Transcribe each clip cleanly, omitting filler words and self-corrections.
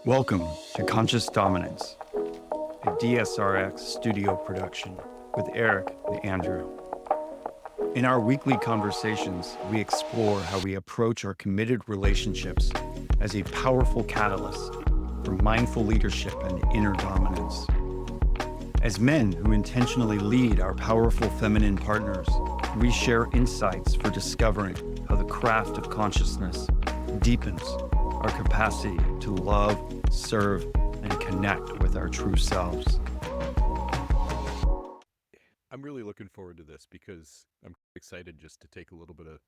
Welcome to Conscious Dominance, a DSRX studio production with Eric and Andrew. In our weekly conversations, we explore how we approach our committed relationships as a powerful catalyst for mindful leadership and inner dominance. As men who intentionally lead our powerful feminine partners, we share insights for discovering how the craft of consciousness deepens our capacity to love, serve, and connect with our true selves. I'm really looking forward to this because I'm excited just to take a little bit of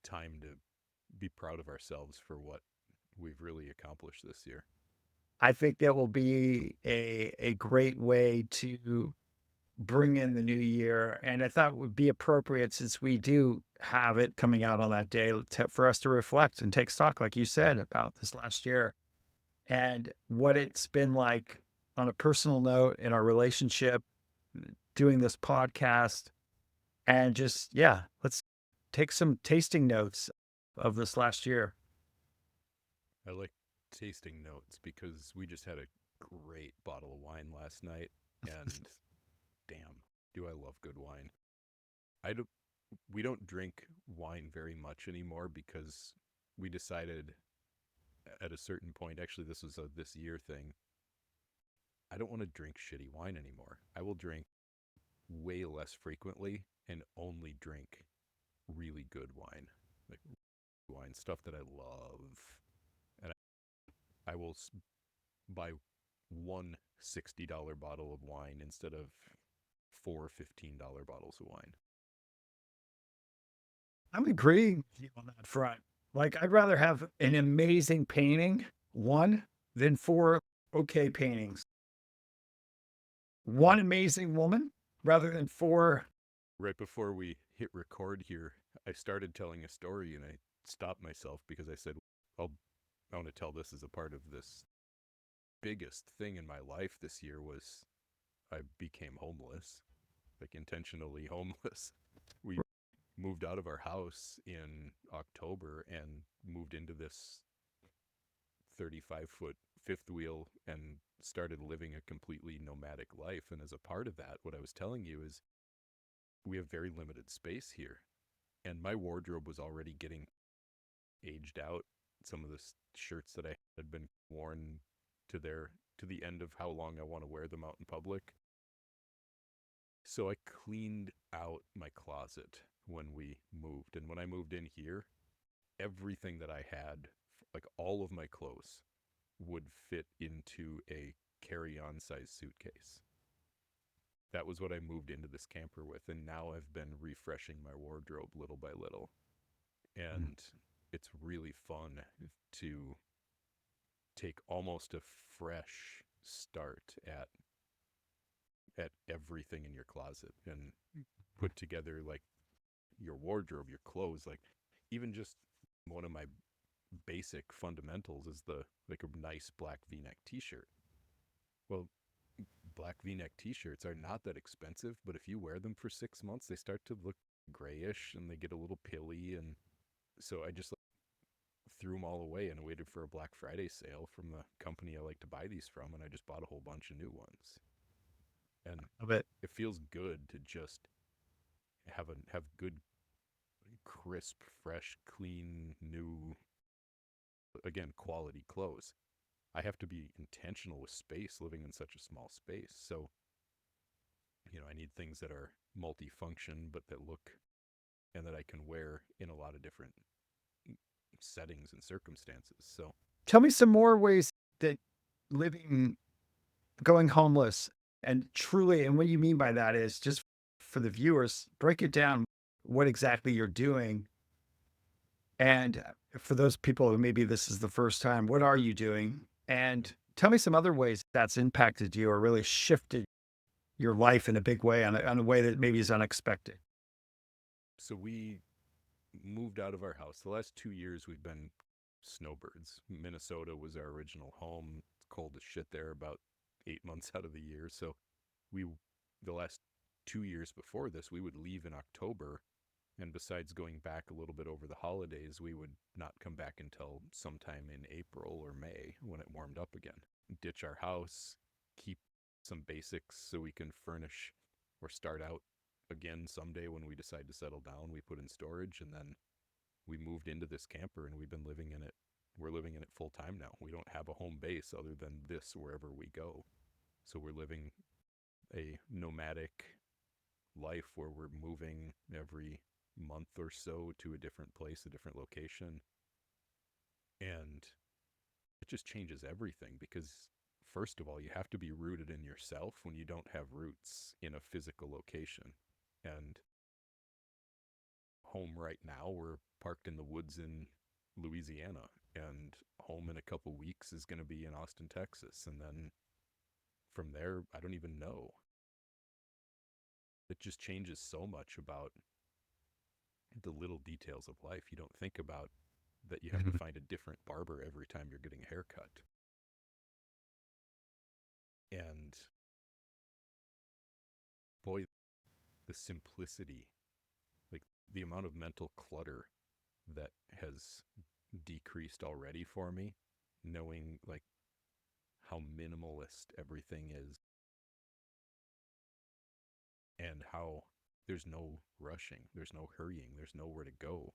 time to be proud of ourselves for what we've really accomplished this year. I think that will be a great way to bring in the new year. And I thought it would be appropriate, since we do have it coming out on that day, for us to reflect and take stock, like you said, about this last year and what it's been like on a personal note in our relationship, doing this podcast. And just, yeah, let's take some tasting notes of this last year. I like tasting notes because we just had a great bottle of wine last night, and damn, do I love good wine. I don't, we don't drink wine very much anymore because we decided at a certain point, actually this was a this year thing, I don't want to drink shitty wine anymore. I will drink way less frequently and only drink really good wine, like wine stuff that I love. And I will buy one $60 bottle of wine instead of four $15 bottles of wine. I'm agreeing with you on that front. Like, I'd rather have an amazing painting, one, than four okay paintings. One amazing woman rather than four. Right before we hit record here, I started telling a story and I stopped myself because I said, I want to tell this as a part of this biggest thing in my life this year was I became homeless, like intentionally homeless. We moved out of our house in October and moved into this 35-foot fifth wheel and started living a completely nomadic life. And as a part of that, what I was telling you is we have very limited space here. And my wardrobe was already getting aged out. Some of the shirts that I had been worn to the end of how long I want to wear them out in public. So I cleaned out my closet when we moved. And when I moved in here, everything that I had, like all of my clothes, would fit into a carry-on size suitcase. That was what I moved into this camper with. And now I've been refreshing my wardrobe little by little. And it's really fun to take almost a fresh start at everything in your closet and put together like your wardrobe, your clothes, like even just one of my basic fundamentals is the like a nice black V-neck t-shirt. Well, black V-neck t-shirts are not that expensive, but if you wear them for 6 months, they start to look grayish and they get a little pilly. And so I just threw them all away and waited for a Black Friday sale from the company I like to buy these from, and I just bought a whole bunch of new ones. And it feels good to just have good, crisp, fresh, clean, new, again, quality clothes. I have to be intentional with space, living in such a small space. So, I need things that are multifunction, but that look and that I can wear in a lot of different settings and circumstances. So, Tell me some more ways that going homeless, and truly, and what you mean by that is, just for the viewers, break it down what exactly you're doing. And for those people who maybe this is the first time, what are you doing? And tell me some other ways that's impacted you or really shifted your life in a big way, on a way that maybe is unexpected. So we moved out of our house. The last 2 years we've been snowbirds. Minnesota was our original home. It's cold as shit there about 8 months out of the year. So the last 2 years before this, we would leave in October And besides going back a little bit over the holidays, we would not come back until sometime in April or May when it warmed up again. Ditch our house, keep some basics so we can furnish or start out again someday when we decide to settle down. We put in storage, and then we moved into this camper, and we've been living in it. We're living in it full time now. We don't have a home base other than this wherever we go. So we're living a nomadic life where we're moving every month or so to a different place, a different location. And it just changes everything because, first of all, you have to be rooted in yourself when you don't have roots in a physical location. And home right now, we're parked in the woods in Louisiana, and home in a couple weeks is going to be in Austin, Texas. And then from there, I don't even know. It just changes so much about the little details of life. You don't think about that you have to find a different barber every time you're getting a haircut. And boy, the simplicity, like the amount of mental clutter that has decreased already for me, knowing like how minimalist everything is and how there's no rushing, there's no hurrying, there's nowhere to go.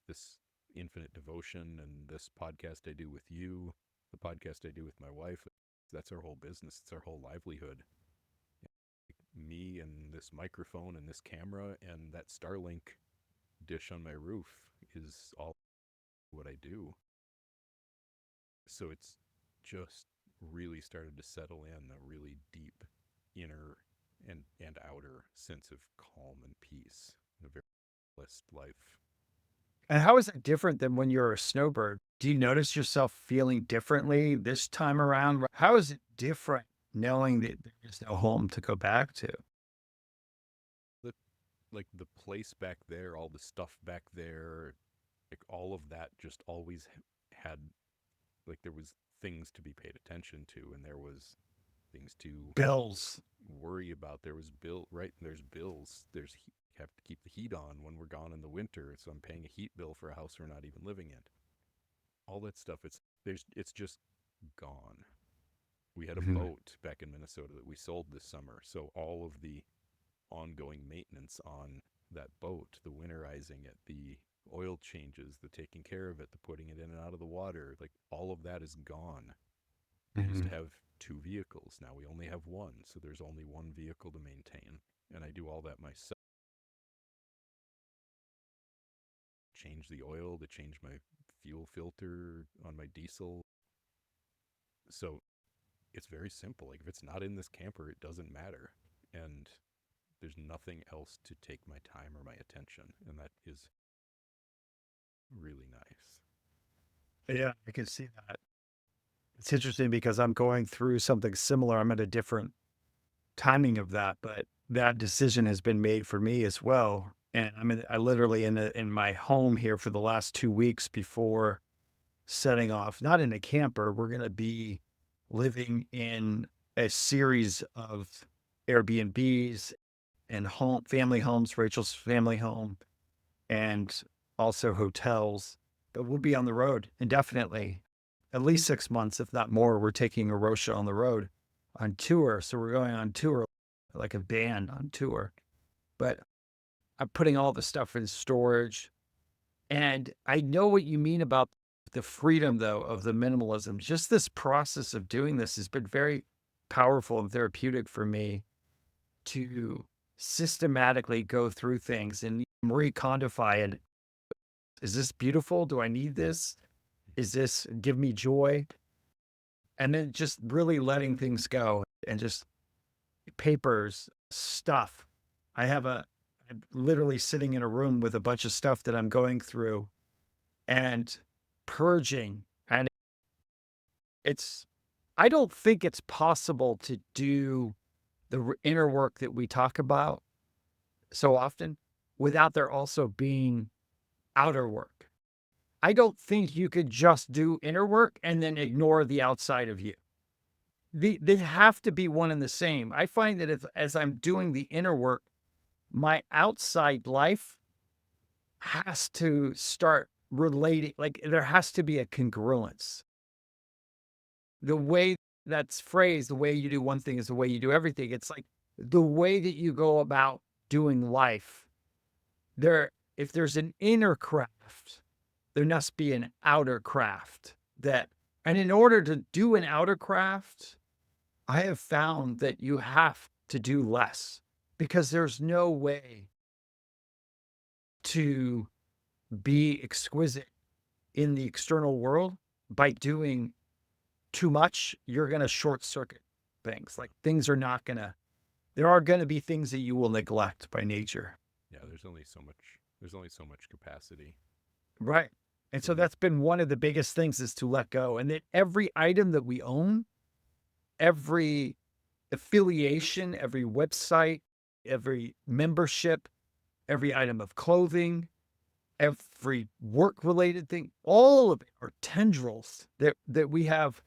This infinite devotion and this podcast I do with you, the podcast I do with my wife, that's our whole business. It's our whole livelihood. Me and this microphone and this camera and that Starlink dish on my roof is all what I do. So it's just really started to settle in a really deep inner and outer sense of calm and peace in a very blessed life. And how is it different than when you're a snowbird? Do you notice yourself feeling differently this time around? How is it different knowing that there is no home to go back to? Like the place back there, all the stuff back there, like all of that just always had, like there was things to be paid attention to, and there was things to Bills. worry about. There was there's bills. There's have to keep the heat on when we're gone in the winter, so I'm paying a heat bill for a house we're not even living in. All that stuff, it's just gone. We had a boat back in Minnesota that we sold this summer, so all of the ongoing maintenance on that boat, the winterizing it, the oil changes, the taking care of it, the putting it in and out of the water, like all of that is gone. We used to have 2 vehicles. Now we only have 1, so there's only 1 vehicle to maintain, and I do all that myself. Change the oil, to change my fuel filter on my diesel. So it's very simple. Like if it's not in this camper, it doesn't matter. And there's nothing else to take my time or my attention. And that is really nice. Yeah, I can see that. It's interesting because I'm going through something similar. I'm at a different timing of that, but that decision has been made for me as well. And I literally in my home here for the last 2 weeks before setting off, not in a camper. We're going to be living in a series of Airbnbs and family homes, Rachel's family home, and also hotels. But we'll be on the road indefinitely, at least 6 months, if not more. We're taking Arosha on the road on tour. So we're going on tour like a band on tour. But I'm putting all the stuff in storage. And I know what you mean about the freedom, though, of the minimalism. Just this process of doing this has been very powerful and therapeutic for me to systematically go through things and recondify it. Is this beautiful? Do I need this? Is this give me joy? And then just really letting things go and just papers, stuff. I'm literally sitting in a room with a bunch of stuff that I'm going through and purging. And I don't think it's possible to do the inner work that we talk about so often without there also being outer work. I don't think you could just do inner work and then ignore the outside of you. They have to be one and the same. I find that as I'm doing the inner work, my outside life has to start relating, like there has to be a congruence. The way that's phrased, the way you do one thing is the way you do everything. It's like the way that you go about doing life. If there's an inner craft, there must be an outer craft and in order to do an outer craft, I have found that you have to do less because there's no way to be exquisite in the external world by doing too much. You're going to short circuit things. Like things are not going to, there are going to be things that you will neglect by nature. Yeah, there's only so much capacity. Right. And so Mhm. that's been one of the biggest things is to let go. And that every item that we own, every affiliation, every website, every membership, every item of clothing, every work related thing, all of it are tendrils that we have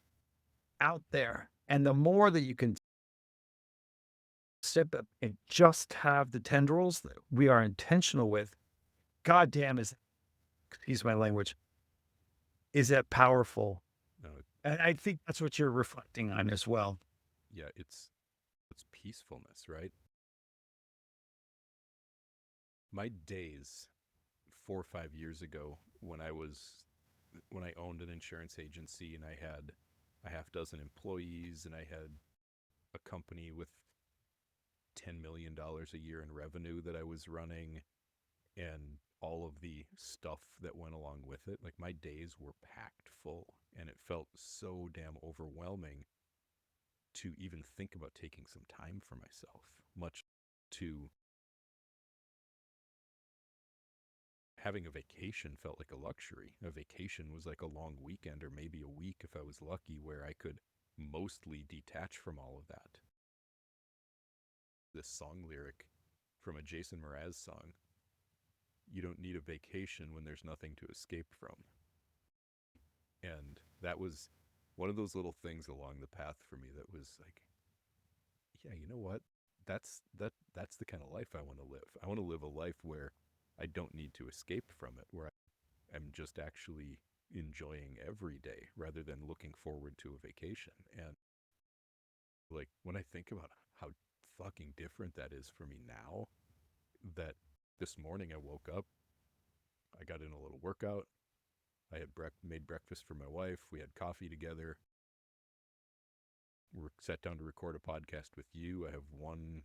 out there. And the more that you can step up and just have the tendrils that we are intentional with, goddamn excuse my language, is that powerful. No, And I think that's what you're reflecting on as well. yeah, it's peacefulness, right? My days 4 or 5 years ago when I owned an insurance agency and I had a half dozen employees and I had a company with $10 million a year in revenue that I was running and all of the stuff that went along with it. Like my days were packed full and it felt so damn overwhelming to even think about taking some time for myself, much to having a vacation felt like a luxury. A vacation was like a long weekend or maybe a week if I was lucky where I could mostly detach from all of that. This song lyric from a Jason Mraz song, you don't need a vacation when there's nothing to escape from. And that was one of those little things along the path for me that was like, yeah, you know what? That's the kind of life I want to live. I want to live a life where I don't need to escape from it, where I'm just actually enjoying every day rather than looking forward to a vacation. And like when I think about how fucking different that is for me now, that this morning I woke up, I got in a little workout, I had made breakfast for my wife, we had coffee together, we sat down to record a podcast with you. I have one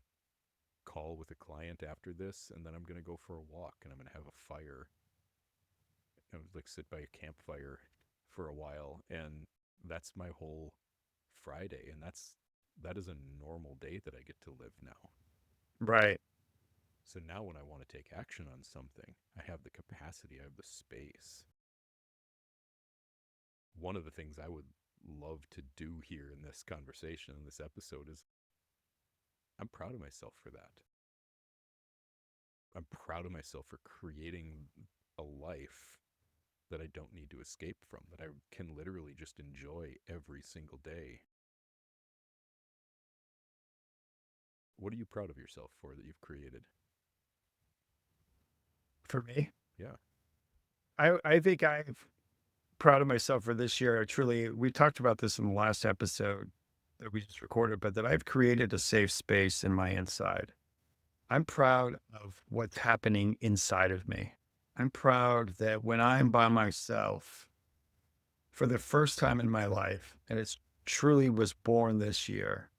call with a client after this, and then I'm going to go for a walk and I'm going to have a fire. I would like sit by a campfire for a while, and that's my whole Friday, and that is a normal day that I get to live now. Right. So now when I want to take action on something, I have the capacity, I have the space. One of the things I would love to do here in this conversation, in this episode, is I'm proud of myself for that. I'm proud of myself for creating a life that I don't need to escape from, that I can literally just enjoy every single day. What are you proud of yourself for that you've created? For me, Yeah. I think I'm proud of myself for this year. Truly, we talked about this in the last episode that we just recorded, but that I've created a safe space in my inside. I'm proud of what's happening inside of me. I'm proud that when I'm by myself for the first time in my life, and it's truly was born this year,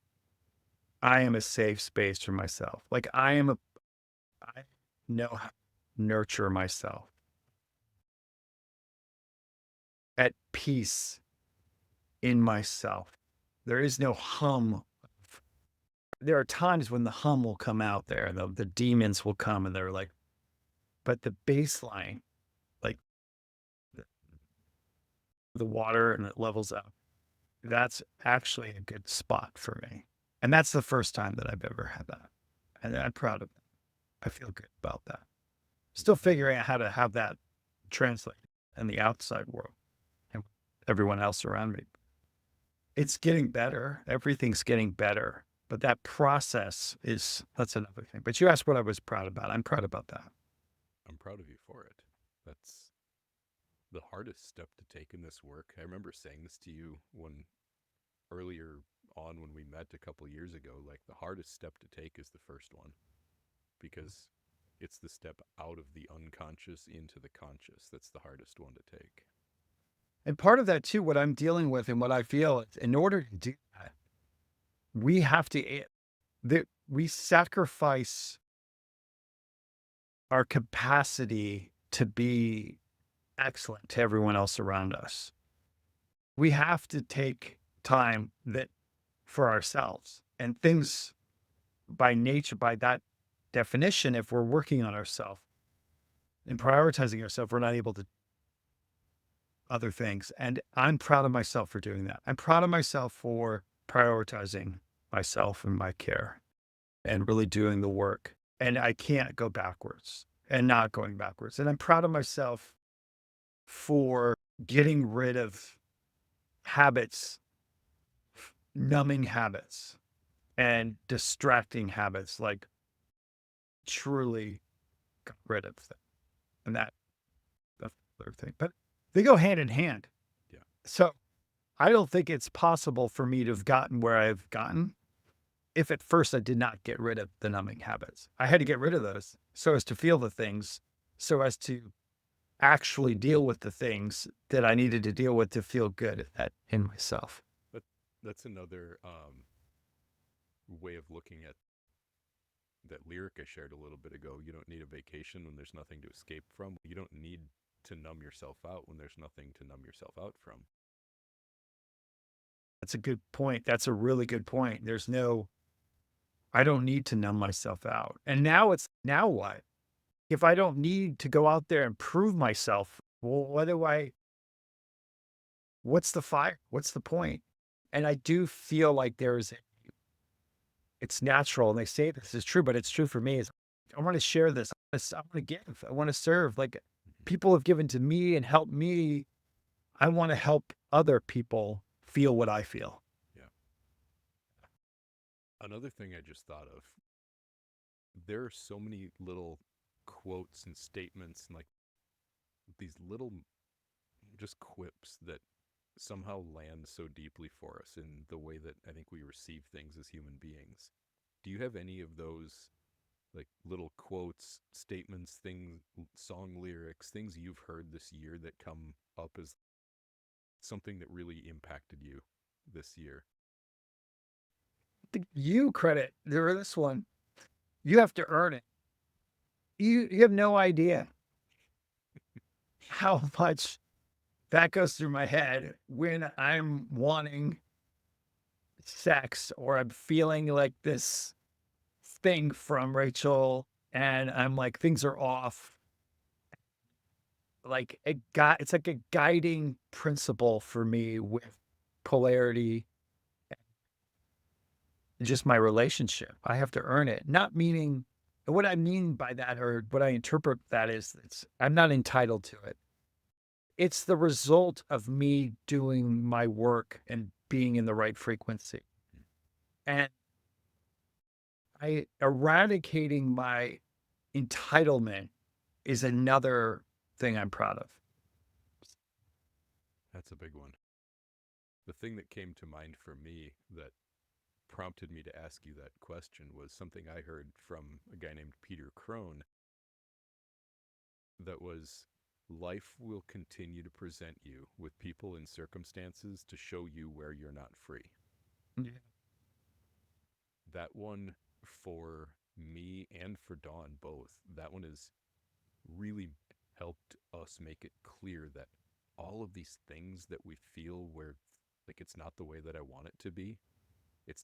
I am a safe space for myself. Like I know how to nurture myself at peace in myself. There is no hum. There are times when the hum will come out there, the demons will come and they're like, but the baseline, like the water and it levels out, that's actually a good spot for me. And that's the first time that I've ever had that. And I'm proud of it. I feel good about that. Still figuring out how to have that translate in the outside world and everyone else around me. It's getting better. Everything's getting better. But that process that's another thing. But you asked what I was proud about. I'm proud about that. I'm proud of you for it. That's the hardest step to take in this work. I remember saying this to you when earlier on when we met a couple years ago, like the hardest step to take is the first one because it's the step out of the unconscious into the conscious that's the hardest one to take. And part of that too, what I'm dealing with and what I feel is in order to do that, we have to, we sacrifice our capacity to be excellent to everyone else around us. We have to take time that for ourselves and things by nature, by that definition, if we're working on ourselves and prioritizing ourselves, we're not able to other things. And I'm proud of myself for doing that. I'm proud of myself for prioritizing myself and my care and really doing the work. And I can't go backwards and not going backwards. And I'm proud of myself for getting rid of habits, numbing habits, and distracting habits, like truly got rid of them. And that's the other thing. But they go hand in hand. Yeah. So I don't think it's possible for me to have gotten where I've gotten if at first I did not get rid of the numbing habits. I had to get rid of those so as to feel the things, so as to actually deal with the things that I needed to deal with to feel good in myself. But that's another way of looking at that lyric I shared a little bit ago. You don't need a vacation when there's nothing to escape from. You don't need to numb yourself out when there's nothing to numb yourself out from. That's a good point. That's a really good point. I don't need to numb myself out. And now what? If I don't need to go out there and prove myself, well, what's the fire? What's the point? And I do feel like it's natural. And they say this is true, but it's true for me. Is I want to share this. I want to give. I want to serve. Like people have given to me and helped me. I want to help other people feel what I feel. Yeah. Another thing I just thought of, there are so many little quotes and statements and like these little just quips that somehow land so deeply for us in the way that I think we receive things as human beings. Do you have any of those like little quotes, statements, things, song lyrics, things you've heard this year that come up as something that really impacted you this year? You credit this one. You have to earn it. You have no idea how much that goes through my head when I'm wanting sex or I'm feeling like this thing from Rachel and I'm like, things are off. Like it's like a guiding principle for me with polarity, just my relationship. I have to earn it. Not meaning what I mean by that or what I interpret that is I'm not entitled to it. It's the result of me doing my work and being in the right frequency. And eradicating my entitlement is another thing I'm proud of. That's a big one. The thing that came to mind for me that prompted me to ask you that question was something I heard from a guy named Peter Crone that was, life will continue to present you with people and circumstances to show you where you're not free. Yeah. That one for me and for Dawn both, that one has really helped us make it clear that all of these things that we feel where like it's not the way that I want it to be, it's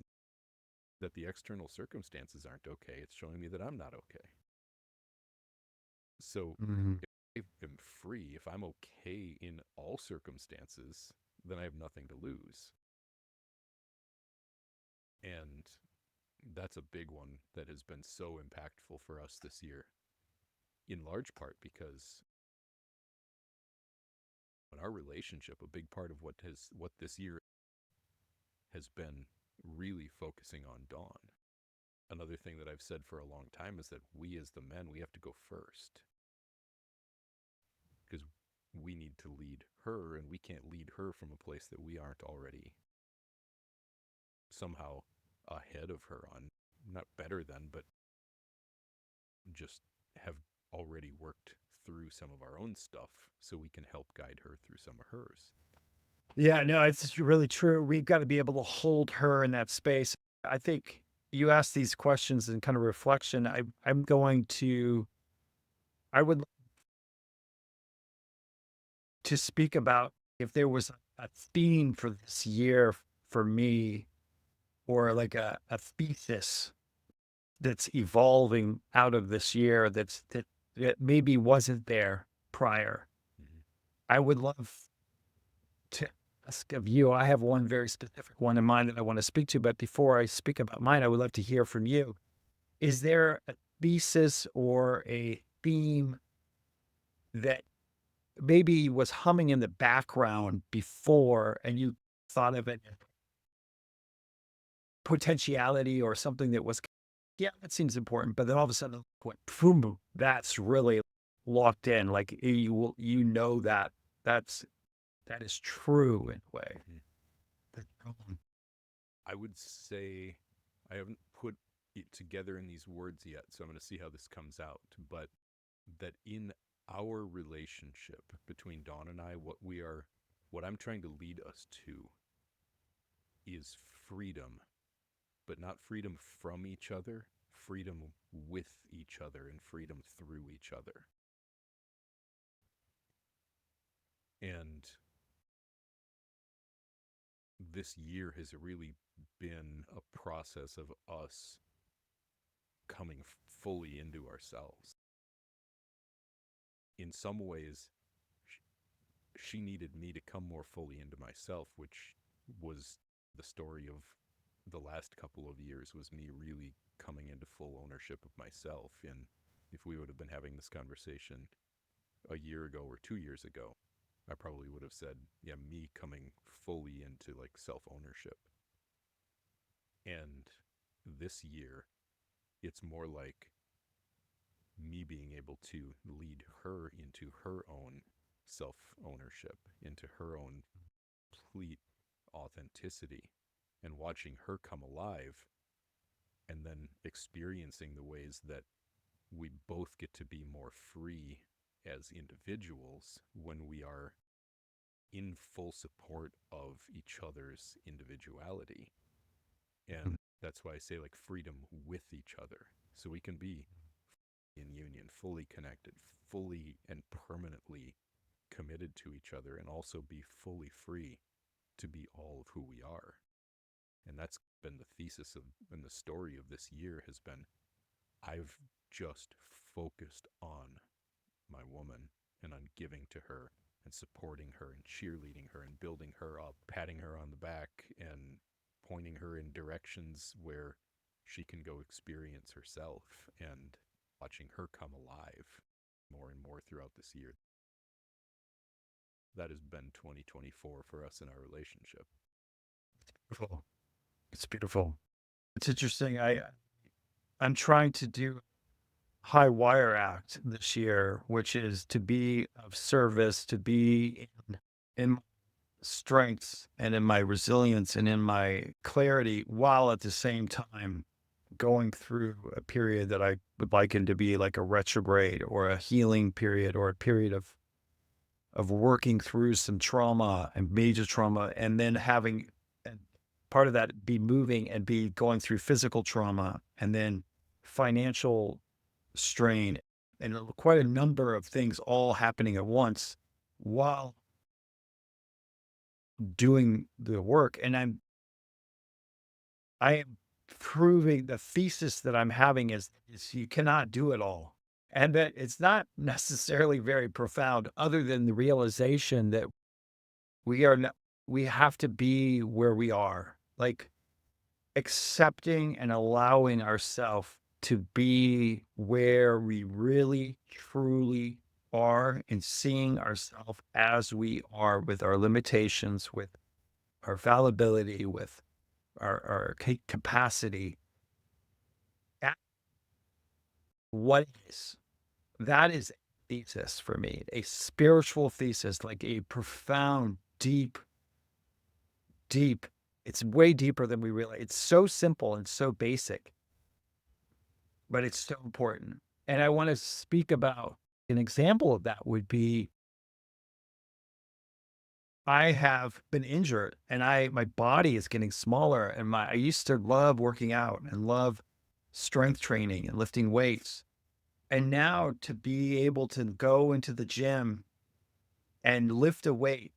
that the external circumstances aren't okay. It's showing me that I'm not okay. So if I am free, if I'm okay in all circumstances, then I have nothing to lose. And that's a big one that has been so impactful for us this year, in large part because in our relationship, a big part of what this year has been really focusing on Dawn. Another thing that I've said for a long time is that we as the men, we have to go first. we need to lead her, and we can't lead her from a place that we aren't already somehow ahead of her on, not better than, but just have already worked through some of our own stuff so we can help guide her through some of hers. Yeah, no, it's really true. We've got to be able to hold her in that space. I think you ask these questions in kind of reflection. I'm going to, I would like to speak about if there was a theme for this year for me, or like a thesis that's evolving out of this year that maybe wasn't there prior. Mm-hmm. I would love to ask of you. I have one very specific one in mind that I want to speak to, but before I speak about mine, I would love to hear from you. Is there a thesis or a theme that maybe was humming in the background before and you thought of it potentiality or something that was, yeah, that seems important, but then all of a sudden went boom, that's really locked in, like you know that that's that is true in a way. Mm-hmm. That's wrong. I would say I haven't put it together in these words yet, so I'm going to see how this comes out. But that in our relationship between Dawn and I, what I'm trying to lead us to is freedom, but not freedom from each other, freedom with each other, and freedom through each other. And this year has really been a process of us coming fully into ourselves. In some ways, she needed me to come more fully into myself, which was the story of the last couple of years, was me really coming into full ownership of myself. And if we would have been having this conversation a year ago or 2 years ago, I probably would have said, yeah, me coming fully into like self-ownership. And this year, it's more like me being able to lead her into her own self-ownership, into her own complete authenticity, and watching her come alive, and then experiencing the ways that we both get to be more free as individuals when we are in full support of each other's individuality. And that's why I say like freedom with each other, so we can be in union, fully connected, fully and permanently committed to each other, and also be fully free to be all of who we are. And that's been the thesis of, and the story of this year has been, I've just focused on my woman and on giving to her and supporting her and cheerleading her and building her up, patting her on the back and pointing her in directions where she can go experience herself, and watching her come alive more and more throughout this year. That has been 2024 for us in our relationship. Beautiful. It's beautiful. It's interesting. I'm trying to do high wire act this year, which is to be of service, to be in my strengths and in my resilience and in my clarity, while at the same time going through a period that I would liken to be like a retrograde or a healing period, or a period of working through some trauma and major trauma, and then having, and part of that be moving and be going through physical trauma, and then financial strain, and quite a number of things all happening at once while doing the work. And I am proving the thesis that I'm having is you cannot do it all. And that it's not necessarily very profound, other than the realization that we are not, we have to be where we are, like accepting and allowing ourselves to be where we really truly are, and seeing ourselves as we are, with our limitations, with our fallibility, with our capacity, at what is. That is thesis for me, a spiritual thesis, like a profound, deep, deep. It's way deeper than we realize. It's so simple and so basic, but it's so important. And I want to speak about an example of that would be I have been injured and my body is getting smaller and I used to love working out and love strength training and lifting weights. And now to be able to go into the gym and lift a weight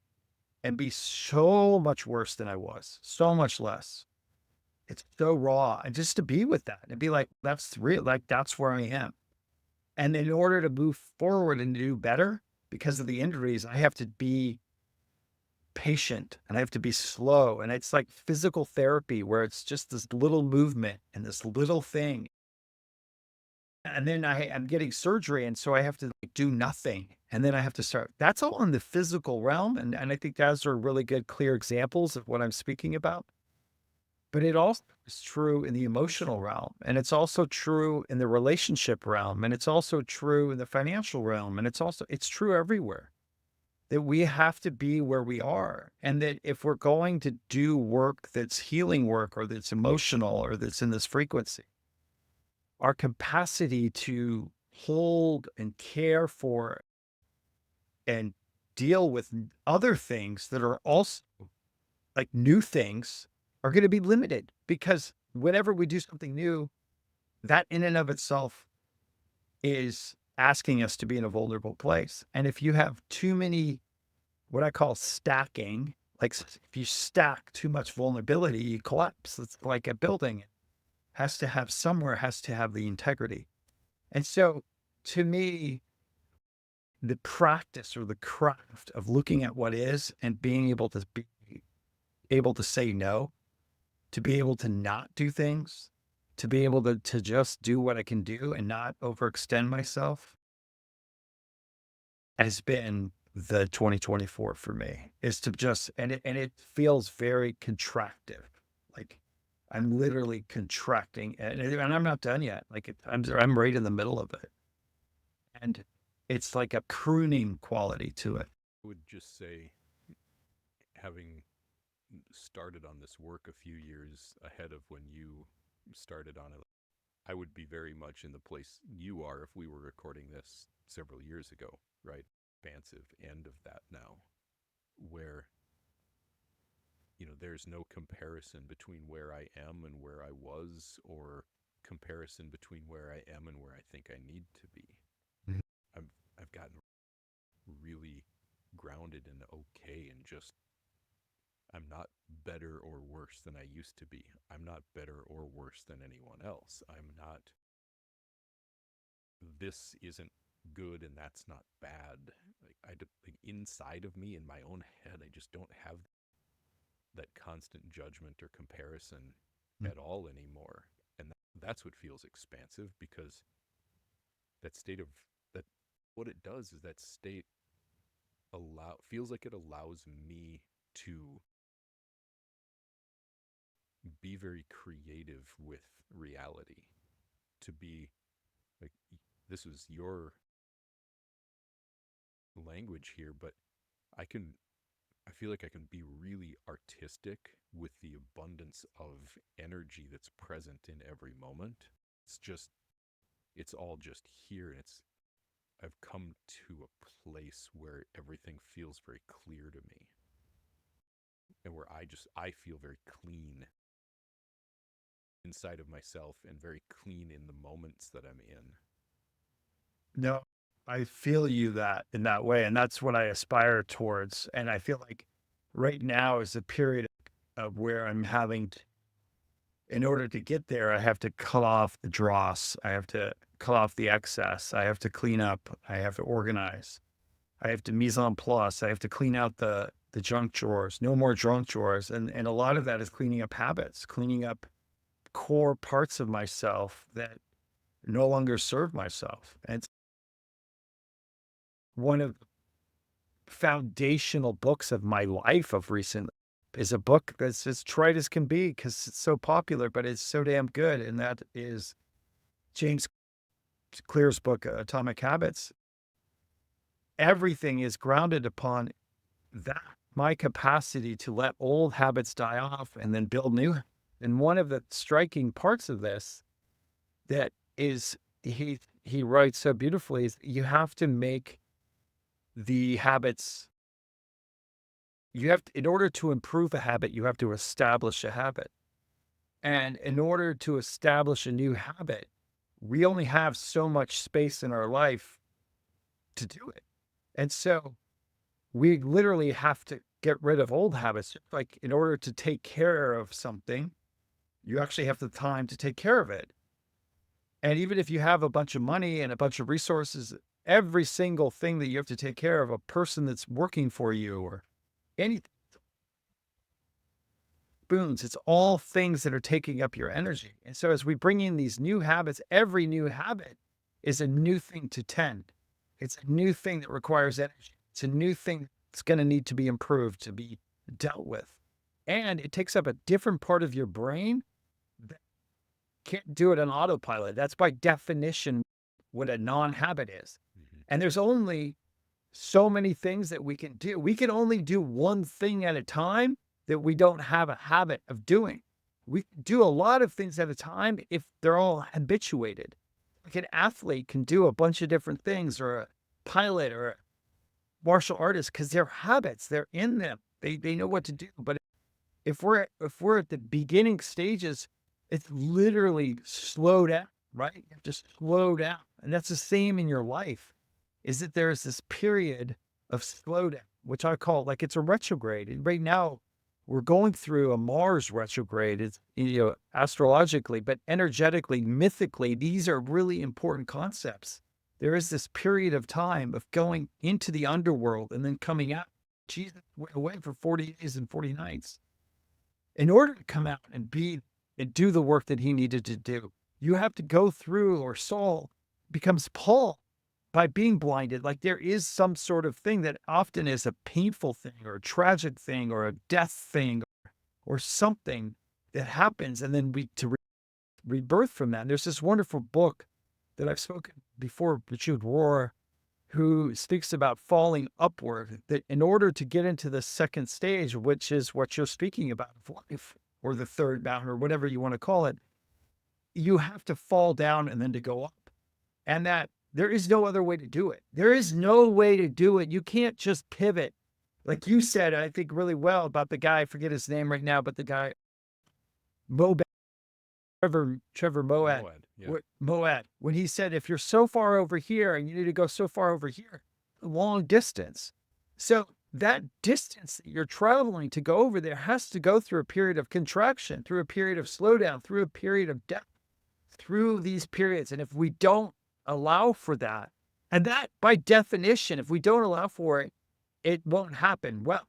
and be so much worse than I was, so much less. It's so raw. And just to be with that and be like, that's real, like that's where I am. And in order to move forward and do better because of the injuries, I have to be patient and I have to be slow. And it's like physical therapy where it's just this little movement and this little thing. And then I'm getting surgery. And so I have to like, do nothing. And then I have to start. That's all in the physical realm. And I think those are really good, clear examples of what I'm speaking about. But it also is true in the emotional realm. And it's also true in the relationship realm. And it's also true in the financial realm. And it's true everywhere that we have to be where we are. And that if we're going to do work that's healing work or that's emotional or that's in this frequency, our capacity to hold and care for and deal with other things that are also like new things are going to be limited because whenever we do something new, that in and of itself is asking us to be in a vulnerable place. And if you have too many, what I call stacking, like if you stack too much vulnerability, you collapse. It's like a building. It has to have somewhere, has to have the integrity. And so to me, the practice or the craft of looking at what is and being able to say no, to be able to not do things, to be able to just do what I can do and not overextend myself has been the 2024 for me is to just, and it feels very contractive. Like I'm literally contracting and I'm not done yet. Like I'm right in the middle of it. And it's like a pruning quality to it. I would just say, having started on this work a few years ahead of when you started on it, I would be very much in the place you are if we were recording this several years ago, right? Expansive end of that now, where, there's no comparison between where I am and where I was, or comparison between where I am and where I think I need to be. Mhm. I've gotten really grounded and okay and just I'm not better or worse than I used to be. I'm not better or worse than anyone else. I'm not, this isn't good and that's not bad. Like inside of me, in my own head, I just don't have that constant judgment or comparison at all anymore. And that's what feels expansive, because that state of that, what it does is that state feels like it allows me to be very creative with reality, to be like, this is your language here, but I feel like I can be really artistic with the abundance of energy that's present in every moment. It's all just here, and I've come to a place where everything feels very clear to me, and where I feel very clean inside of myself and very clean in the moments that I'm in. No, I feel you that in that way. And that's what I aspire towards. And I feel like right now is a period of where I'm having in order to get there, I have to cut off the dross. I have to cut off the excess. I have to clean up. I have to organize. I have to mise en place. I have to clean out the junk drawers. No more junk drawers. And a lot of that is cleaning up habits, cleaning up core parts of myself that no longer serve myself. And it's one of the foundational books of my life of recent is a book that's as trite as can be because it's so popular, but it's so damn good. And that is James Clear's book, Atomic Habits. everything is grounded upon that, my capacity to let old habits die off and then build new. And one of the striking parts of this that is he writes so beautifully is you have to make the habits in order to improve a habit, you have to establish a habit. And in order to establish a new habit, we only have so much space in our life to do it. And so we literally have to get rid of old habits. Like in order to take care of something, you actually have the time to take care of it. And even if you have a bunch of money and a bunch of resources, every single thing that you have to take care of, a person that's working for you or anything, boons, it's all things that are taking up your energy. And so as we bring in these new habits, every new habit is a new thing to tend. It's a new thing that requires energy. It's a new thing that's going to need to be improved, to be dealt with. And it takes up a different part of your brain that can't do it on autopilot. That's by definition what a non-habit is. And there's only so many things that we can do. We can only do one thing at a time that we don't have a habit of doing. We can do a lot of things at a time if they're all habituated. Like an athlete can do a bunch of different things, or a pilot or a martial artist, because they're habits. They're in them. They know what to do. But if we're at the beginning stages, it's literally slow down, right? You have to slow down. And that's the same in your life, is that there's this period of slowdown, which I call like it's a retrograde. And right now, we're going through a Mars retrograde. It's, astrologically, but energetically, mythically, these are really important concepts. There is this period of time of going into the underworld and then coming out. Jesus went away for 40 days and 40 nights. In order to come out and do the work that he needed to do, you have to go through, or Saul becomes Paul by being blinded. Like there is some sort of thing that often is a painful thing or a tragic thing or a death thing or something that happens. And then rebirth from that. And there's this wonderful book that I've spoken before, Jude Rohr, who speaks about falling upward, that in order to get into the second stage, which is what you're speaking about of life, or the third mountain, or whatever you want to call it, you have to fall down and then to go up. And that there is no other way to do it. There is no way to do it. You can't just pivot. Like you said, I think really well about the guy, I forget his name right now, but the guy, Trevor Moad. Yeah. Moad, when he said, if you're so far over here and you need to go so far over here, long distance. So that distance that you're traveling to go over there has to go through a period of contraction, through a period of slowdown, through a period of depth, through these periods. And if we don't allow for that, and that by definition, if we don't allow for it, it won't happen well.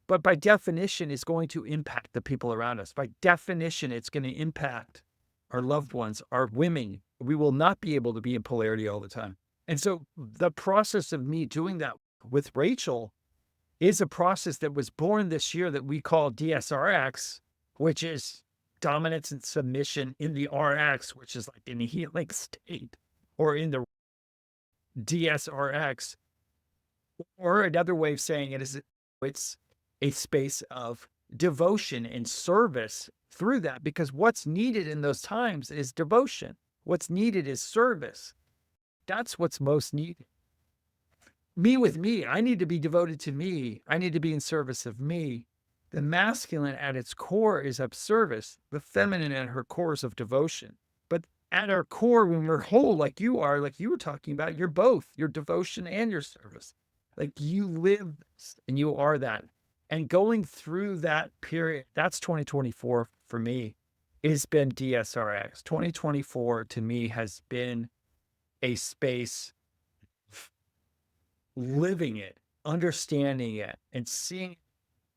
But by definition, it's going to impact the people around us. By definition, it's going to impact our loved ones, our women. We will not be able to be in polarity all the time. And so the process of me doing that with Rachel is a process that was born this year that we call DSRX, which is dominance and submission in the RX, which is like in a healing state, or in the DSRX. Or another way of saying it is it's a space of devotion and service through that, because what's needed in those times is devotion. What's needed is service. That's what's most needed. Me with me, I need to be devoted to me. I need to be in service of me. The masculine at its core is of service. The feminine at her core is of devotion. But at our core, when we're whole, like you are, like you were talking about, you're both, your devotion and your service. Like you live this and you are that. And going through that period, that's 2024 for me. It's been DSRX. 2024 to me has been a space living it, understanding it, and seeing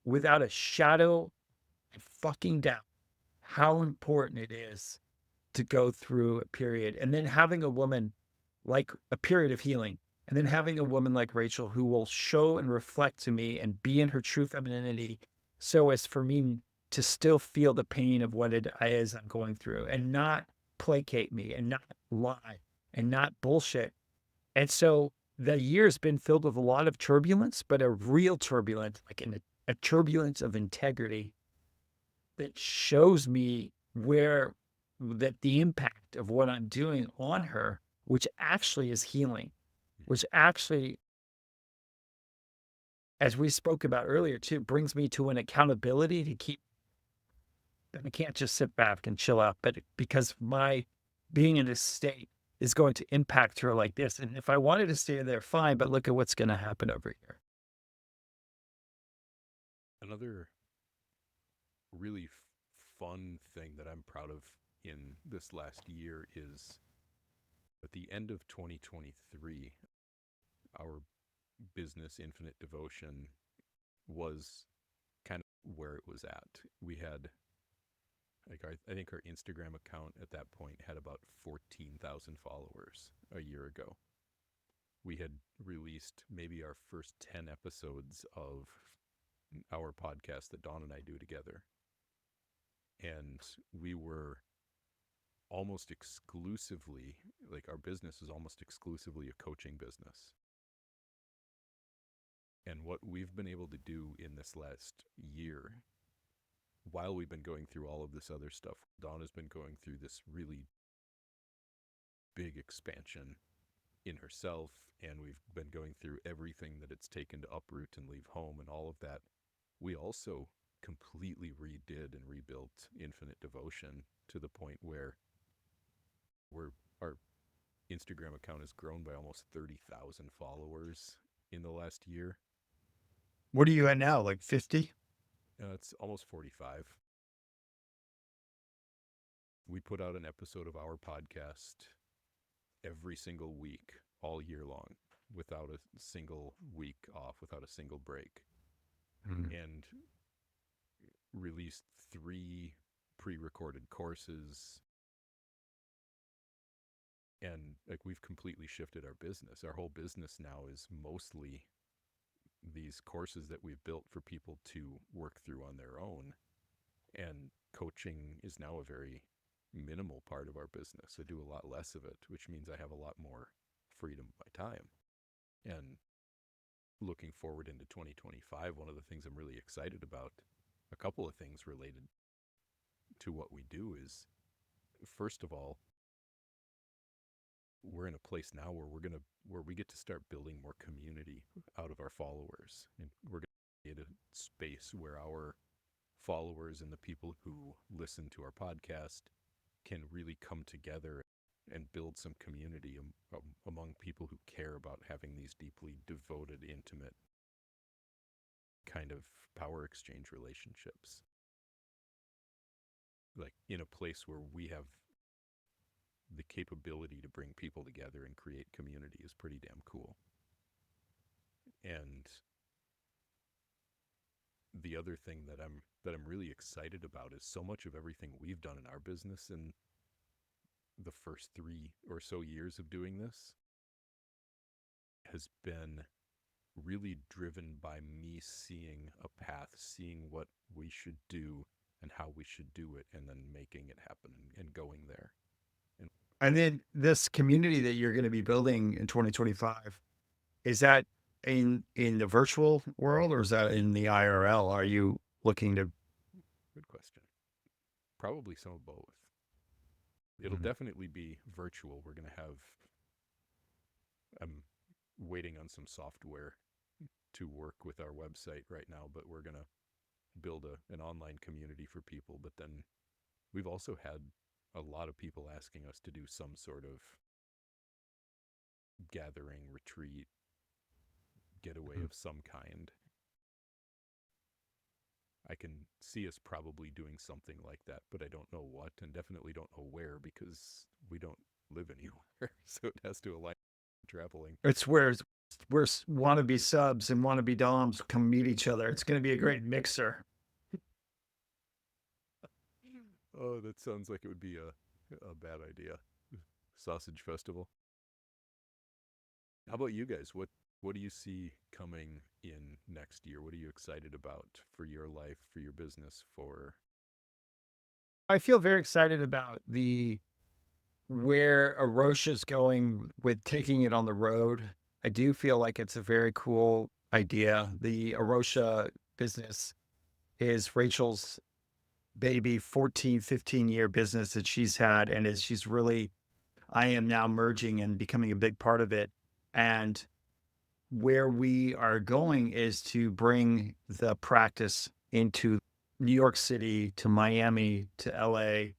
without a shadow of fucking doubt how important it is to go through a period, and then having a woman like a period of healing, and then having a woman like Rachel who will show and reflect to me and be in her true femininity, so as for me to still feel the pain of what it is I'm going through, and not placate me, and not lie, and not bullshit. And so the year's been filled with a lot of turbulence, but a real turbulence, like a turbulence of integrity that shows me where that the impact of what I'm doing on her, which actually is healing, which actually, as we spoke about earlier too, brings me to an accountability to keep. I can't just sit back and chill out, but because my being in this state is going to impact her like this. And if I wanted to stay there, fine, but look at what's going to happen over here. Another really fun thing that I'm proud of in this last year is at the end of 2023, our business Infinite Devotion was kind of where it was at. We had I think our Instagram account at that point had about 14,000 followers a year ago. We had released maybe our first 10 episodes of our podcast that Dawn and I do together. And we were almost exclusively, like our business is almost exclusively a coaching business. And what we've been able to do in this last year, while we've been going through all of this other stuff, Dawn has been going through this really big expansion in herself, and we've been going through everything that it's taken to uproot and leave home and all of that. We also completely redid and rebuilt Infinite Devotion to the point where our Instagram account has grown by almost 30,000 followers in the last year. What are you at now? Like 50? It's almost 45. We put out an episode of our podcast every single week, all year long, without a single week off, without a single break. And released 3 pre-recorded courses. And like we've completely shifted our business. Our whole business now is mostly these courses that we've built for people to work through on their own. And coaching is now a very minimal part of our business. I do a lot less of it, which means I have a lot more freedom of my time. And looking forward into 2025, one of the things I'm really excited about, a couple of things related to what we do is, first of all, we're in a place now where we get to start building more community out of our followers. And we're going to create a space where our followers and the people who listen to our podcast can really come together and build some community among people who care about having these deeply devoted, intimate kind of power exchange relationships. Like in a place where we have the capability to bring people together and create community is pretty damn cool. And the other thing that I'm really excited about is so much of everything we've done in our business in the first 3 or so years of doing this has been really driven by me seeing a path, seeing what we should do and how we should do it, and then making it happen and going there. And then this community that you're going to be building in 2025, is that in the virtual world or is that in the IRL? Are you looking to? Good question. Probably some of both. It'll definitely be virtual. We're going to have, I'm waiting on some software to work with our website right now, but we're going to build an online community for people. But then we've also had a lot of people asking us to do some sort of gathering, retreat, getaway of some kind. I can see us probably doing something like that, but I don't know what, and definitely don't know where, because we don't live anywhere. So it has to align with traveling. It's where wannabe subs and wannabe doms come meet each other. It's going to be a great mixer. Oh, that sounds like it would be a bad idea. Sausage festival. How about you guys? What do you see coming in next year? What are you excited about for your life, for your business, for? I feel very excited about where Arosha's going with taking it on the road. I do feel like it's a very cool idea. The Arosha business is Rachel's baby 14, 15-year business that she's had. And as she's really, I am now merging and becoming a big part of it. And where we are going is to bring the practice into New York City, to Miami, to LA,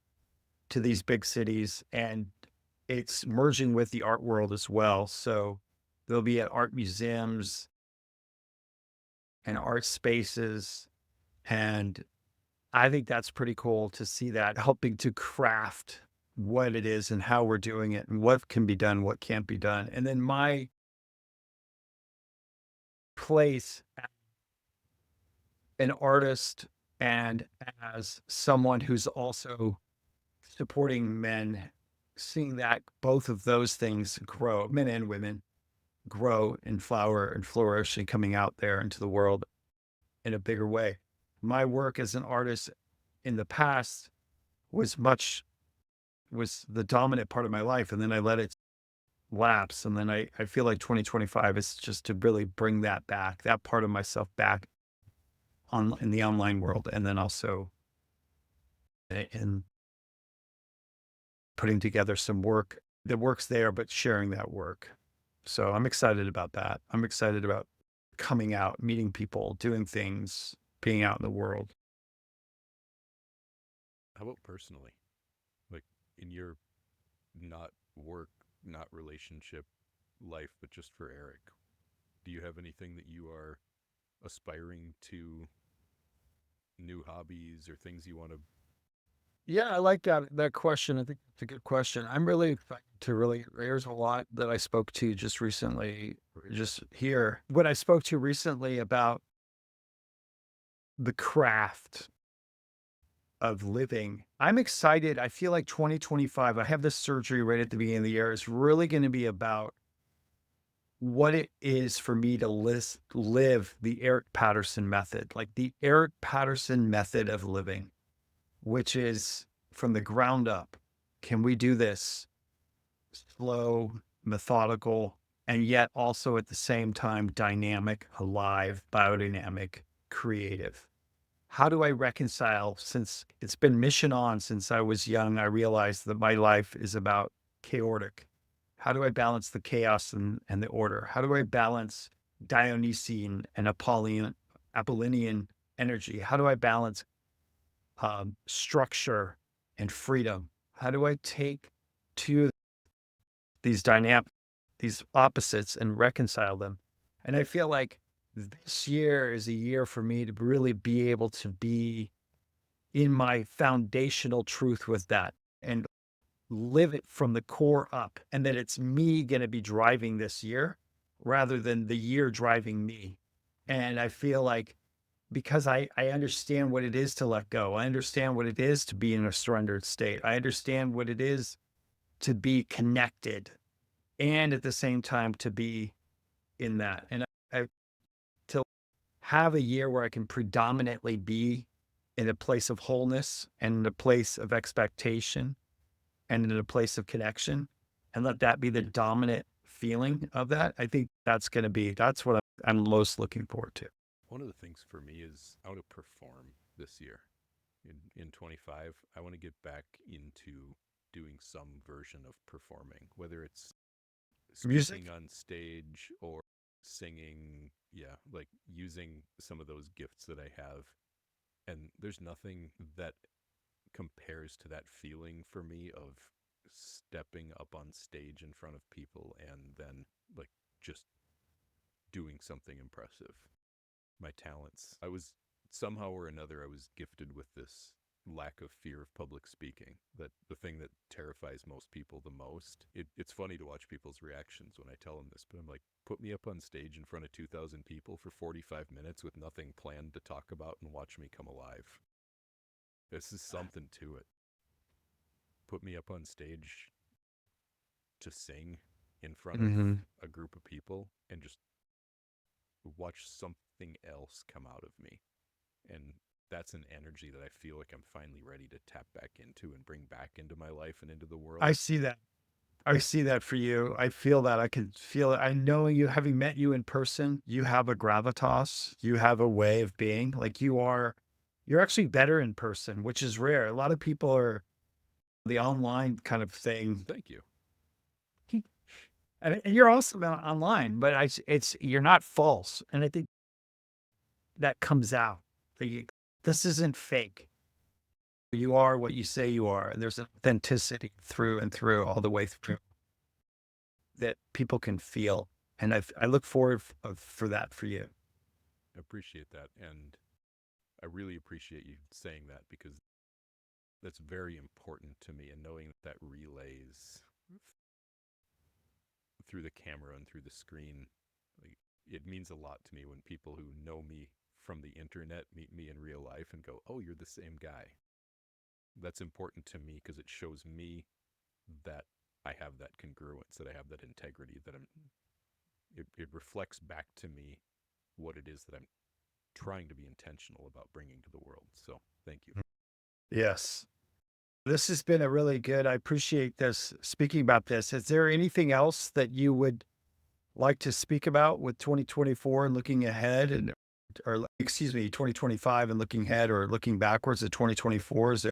to these big cities. And it's merging with the art world as well. So they'll be at art museums and art spaces. And I think that's pretty cool to see that helping to craft what it is and how we're doing it and what can be done, what can't be done. And then my place as an artist and as someone who's also supporting men, seeing that both of those things grow, men and women grow and flower and flourish and coming out there into the world in a bigger way. My work as an artist in the past was the dominant part of my life. And then I let it lapse. And then I feel like 2025 is just to really bring that back, that part of myself back in the online world. And then also in putting together some work that works there, but sharing that work. So I'm excited about that. I'm excited about coming out, meeting people, doing things, being out in the world. How about personally? Like in your not work, not relationship life, but just for Eric, do you have anything that you are aspiring to, new hobbies or things you want to? Yeah, I like that question. I think it's a good question. I'm really excited to there's a lot that I spoke to just recently, just here. When I spoke to recently about the craft of living, I'm excited. I feel like 2025, I have this surgery right at the beginning of the year. It's really going to be about what it is for me to live the Eric Patterson method, like the Eric Patterson method of living, which is from the ground up. Can we do this slow, methodical, and yet also at the same time dynamic, alive, biodynamic, creative? How do I reconcile, since it's been mission on since I was young, I realized that my life is about chaotic. How do I balance the chaos and the order? How do I balance Dionysian and Apollonian energy? How do I balance structure and freedom? How do I take two of these opposites and reconcile them? And I feel like this year is a year for me to really be able to be in my foundational truth with that and live it from the core up, and that it's me going to be driving this year rather than the year driving me. And I feel like because I understand what it is to let go, I understand what it is to be in a surrendered state, I understand what it is to be connected and at the same time to be in that. And to have a year where I can predominantly be in a place of wholeness and in a place of expectation and in a place of connection, and let that be the dominant feeling of that. I think that's what I'm most looking forward to. One of the things for me is how to perform this year. In 25, I want to get back into doing some version of performing, whether it's speaking Music. on stage or singing, yeah, like using some of those gifts that I have. And there's nothing that compares to that feeling for me of stepping up on stage in front of people and then like just doing something impressive. My talents. I was somehow or another I was gifted with this lack of fear of public speaking, that the thing that terrifies most people the most. It's funny to watch people's reactions when I tell them this, but I'm like, put me up on stage in front of 2,000 people for 45 minutes with nothing planned to talk about and watch me come alive. This is something to it. Put me up on stage to sing in front of Mm-hmm. a group of people and just watch something else come out of me. And that's an energy that I feel like I'm finally ready to tap back into and bring back into my life and into the I world. see that. I see that for you. I feel that. I can feel it. I know you, having met you in person, you have a gravitas. You have a way of being. Like you're actually better in person, which is rare. A lot of people are the online kind of thing. Thank you. And you're also online, but it's you're not false. And I think that comes out. This isn't fake. You are what you say you are. And there's authenticity through and through, all the way through, that people can feel. And I look forward for that for you. I appreciate that. And I really appreciate you saying that because that's very important to me. And knowing that relays through the camera and through the screen, like, it means a lot to me when people who know me from the internet meet me in real life and go, "Oh, you're the same guy." That's important to me because it shows me that I have that congruence, that I have that integrity, that it reflects back to me what it is that I'm trying to be intentional about bringing to the world. So thank you. Yes. This has been a really good, I appreciate this, speaking about this. Is there anything else that you would like to speak about with 2024 and looking ahead, and, or excuse me, 2025 and looking ahead, or looking backwards at 2024? Is there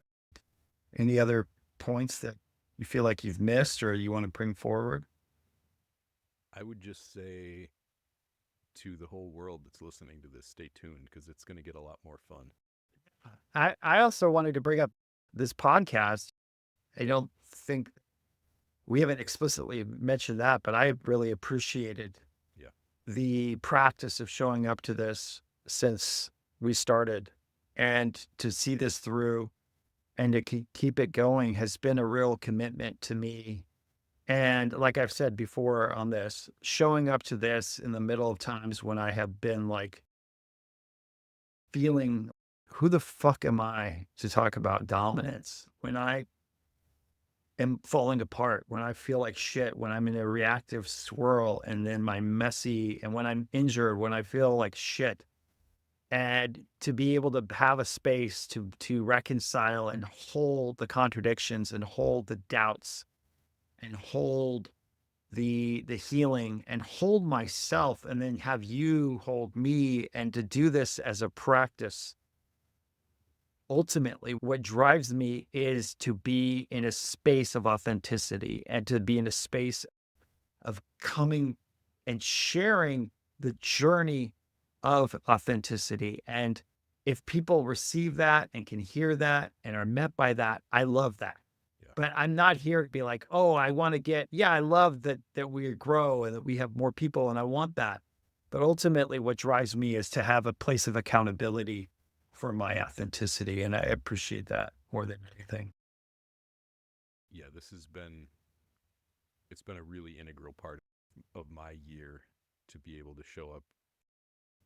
any other points that you feel like you've missed or you want to bring forward? I would just say to the whole world that's listening to this, stay tuned because it's going to get a lot more fun. I also wanted to bring up this podcast. I don't think we haven't explicitly mentioned that, but I really appreciated Yeah. the practice of showing up to this since we started, and to see this through and to keep it going has been a real commitment to me. And like I've said before on this, showing up to this in the middle of times when I have been like feeling, who the fuck am I to talk about dominance? When I am falling apart, when I feel like shit, when I'm in a reactive swirl, and then my messy, and when I'm injured, when I feel like shit. And to be able to have a space to reconcile and hold the contradictions and hold the doubts and hold the healing and hold myself, and then have you hold me, and to do this as a practice. Ultimately, what drives me is to be in a space of authenticity, and to be in a space of coming and sharing the journey of authenticity. And if people receive that and can hear that and are met by that, I love that. Yeah. But I'm not here to be like, oh, I want to get, yeah, I love that we grow and that we have more people, and I want that. But ultimately, what drives me is to have a place of accountability for my authenticity. And I appreciate that more than anything. Yeah. It's been a really integral part of my year to be able to show up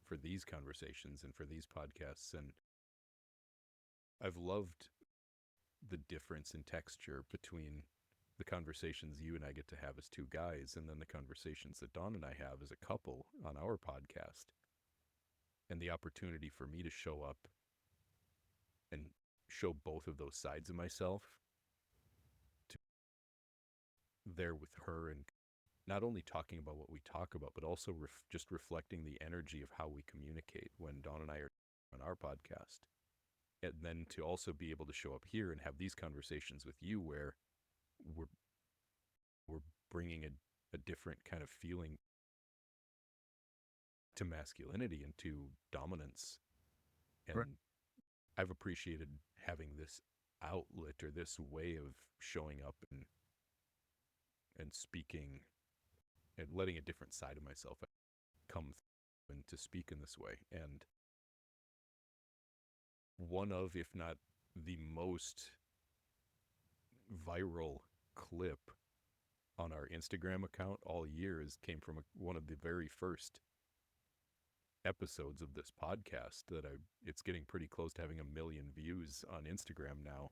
for these conversations and for these podcasts. And I've loved the difference in texture between the conversations you and I get to have as two guys and then the conversations that Dawn and I have as a couple on our podcast, and the opportunity for me to show up and show both of those sides of myself to there with her, and not only talking about what we talk about, but also just reflecting the energy of how we communicate when Dawn and I are on our podcast. And then to also be able to show up here and have these conversations with you where we're we're bringing a different kind of feeling to masculinity and to dominance. And Right. I've appreciated having this outlet or this way of showing up and speaking and letting a different side of myself come and to speak in this way. And one of, if not the most viral clip on our Instagram account all year came from one of the very first episodes of this podcast it's getting pretty close to having 1 million views on Instagram now.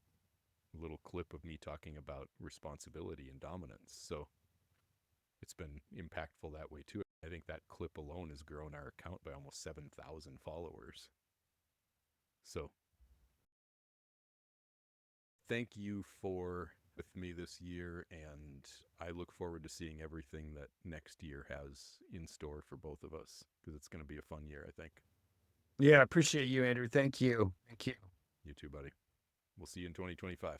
A little clip of me talking about responsibility and dominance. So it's been impactful that way too. I think that clip alone has grown our account by almost 7,000 followers. So thank you for with me this year, and I look forward to seeing everything that next year has in store for both of us, because it's going to be a fun year, I think. Yeah, I appreciate you, Andrew. Thank you. Thank you. You too, buddy. We'll see you in 2025.